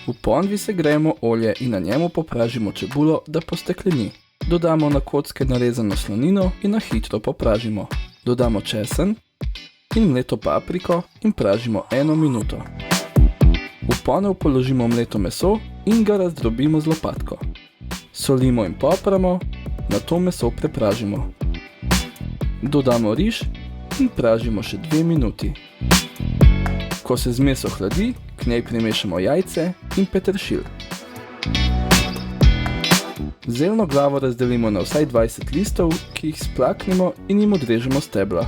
V ponvi segrejemo olje in na njemu popražimo čebulo, da postekleni. Dodamo na kocke narezano slanino in na hitro popražimo. Dodamo česen in mleto papriko in pražimo 1 minuto. V ponev položimo mleto meso in ga razdrobimo z lopatko. Solimo in popramo, nato meso prepražimo. Dodamo riž in pražimo še 2 minuti. Ko se zmes ohladi, k njej primešamo jajce in peteršilj. Zeljno glavo razdelimo na vsaj 20 listov, ki jih splaknemo in jim odrežemo stebla.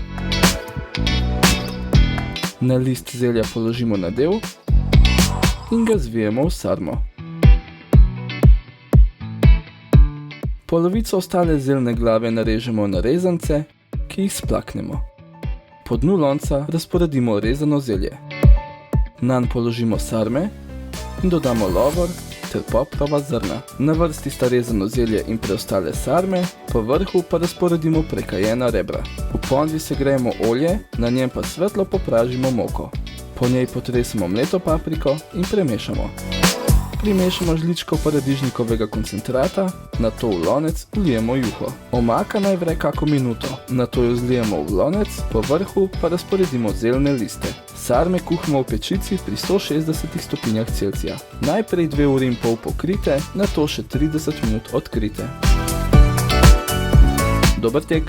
Na list zelja položimo nadev in ga zvijemo v sarmo. Polovico ostale zeljne glave narežemo na rezance, ki jih splaknemo. Po dnu lonca razporedimo rezano zelje. Nanj položimo sarme in dodamo lovor ter poprova zrna. Na vrsti sta rezano zelje in preostale sarme, po vrhu pa razporedimo prekajena rebra. V ponvi segrejemo olje, na njem pa svetlo popražimo moko. Po njej potresemo mleto papriko in premešamo. Primešamo žličko paradižnikovega koncentrata, nato v lonec vlijemo juho. Omaka naj vre kako minuto, nato jo zlijemo v lonec, po vrhu pa razporedimo zeljne liste. Sarme kuhamo v pečici pri 160 stopinjah Celzija. Najprej 2,5 ure pokrite, nato še 30 minut odkrite. Dober tek!